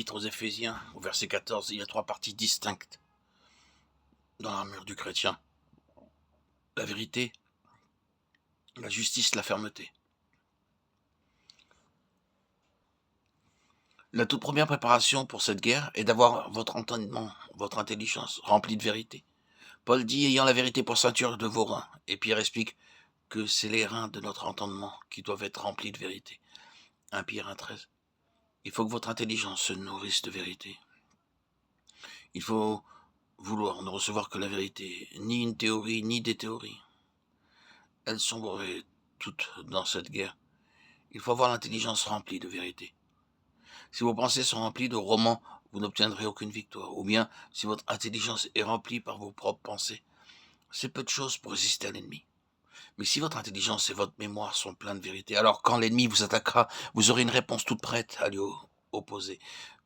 l'épître aux Éphésiens, au verset 14, il y a 3 parties distinctes dans l'armure du chrétien. La vérité, la justice, la fermeté. La toute première préparation pour cette guerre est d'avoir votre entendement, votre intelligence remplie de vérité. Paul dit, ayant la vérité pour ceinture de vos reins. Et Pierre explique que c'est les reins de notre entendement qui doivent être remplis de vérité. 1 Pierre 1,13. Il faut que votre intelligence se nourrisse de vérité. Il faut vouloir ne recevoir que la vérité, ni une théorie, ni des théories. Elles sombreraient toutes dans cette guerre. Il faut avoir l'intelligence remplie de vérité. Si vos pensées sont remplies de romans, vous n'obtiendrez aucune victoire. Ou bien, si votre intelligence est remplie par vos propres pensées, c'est peu de choses pour résister à l'ennemi. Mais si votre intelligence et votre mémoire sont pleins de vérité, alors quand l'ennemi vous attaquera, vous aurez une réponse toute prête à lui opposer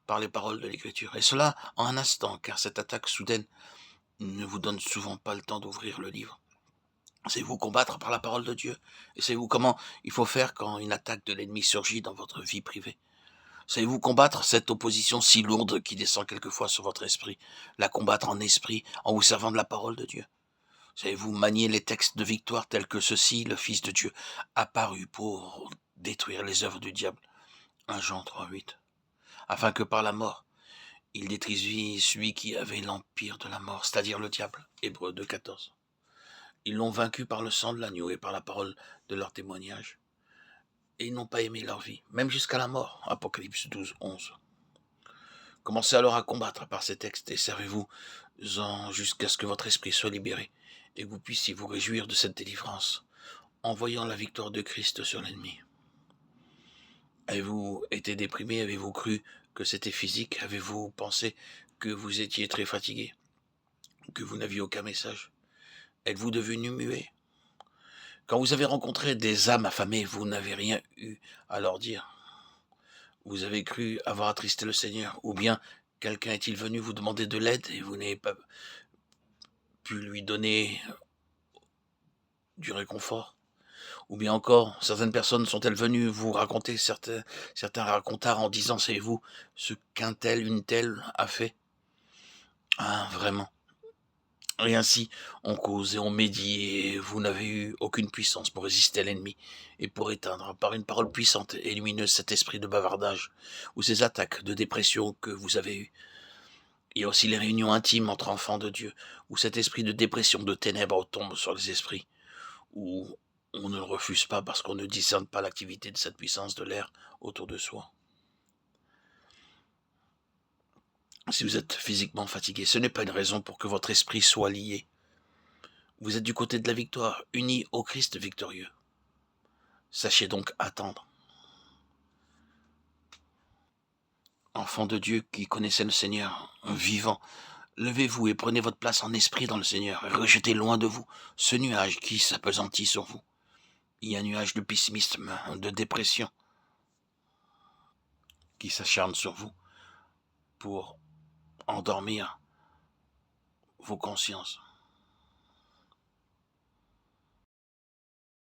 par les paroles de l'Écriture. Et cela en un instant, car cette attaque soudaine ne vous donne souvent pas le temps d'ouvrir le livre. Savez-vous combattre par la parole de Dieu? Et savez-vous comment il faut faire quand une attaque de l'ennemi surgit dans votre vie privée? Savez-vous combattre cette opposition si lourde qui descend quelquefois sur votre esprit? La combattre en esprit, en vous servant de la parole de Dieu? Savez-vous manier les textes de victoire tels que ceci, le Fils de Dieu, apparu pour détruire les œuvres du diable? 1 Jean 3,8. Afin que par la mort, il détruisit celui qui avait l'empire de la mort, c'est-à-dire le diable. Hébreux 2,14. Ils l'ont vaincu par le sang de l'agneau et par la parole de leur témoignage. Et ils n'ont pas aimé leur vie, même jusqu'à la mort. Apocalypse 12,11. Commencez alors à combattre par ces textes et servez-vous-en jusqu'à ce que votre esprit soit libéré et que vous puissiez vous réjouir de cette délivrance en voyant la victoire de Christ sur l'ennemi. Avez-vous été déprimé? Avez-vous cru que c'était physique? Avez-vous pensé que vous étiez très fatigué? Que vous n'aviez aucun message? Êtes-vous devenu muet? Quand vous avez rencontré des âmes affamées, vous n'avez rien eu à leur dire. Vous avez cru avoir attristé le Seigneur, ou bien quelqu'un est-il venu vous demander de l'aide et vous n'avez pas pu lui donner du réconfort? Ou bien encore, certaines personnes sont-elles venues vous raconter certains racontards en disant, savez-vous, ce qu'un tel, une telle a fait? Ah, vraiment. Et ainsi, on cause et on médit, et vous n'avez eu aucune puissance pour résister à l'ennemi, et pour éteindre, par une parole puissante et lumineuse, cet esprit de bavardage, ou ces attaques de dépression que vous avez eues. Il y a aussi les réunions intimes entre enfants de Dieu, où cet esprit de dépression, de ténèbres tombe sur les esprits, où on ne le refuse pas parce qu'on ne discerne pas l'activité de cette puissance de l'air autour de soi. Si vous êtes physiquement fatigué, ce n'est pas une raison pour que votre esprit soit lié. Vous êtes du côté de la victoire, unis au Christ victorieux. Sachez donc attendre. Enfants de Dieu qui connaissez le Seigneur vivant, levez-vous et prenez votre place en esprit dans le Seigneur et rejetez loin de vous ce nuage qui s'appesantit sur vous. Il y a un nuage de pessimisme, de dépression qui s'acharne sur vous pour endormir vos consciences.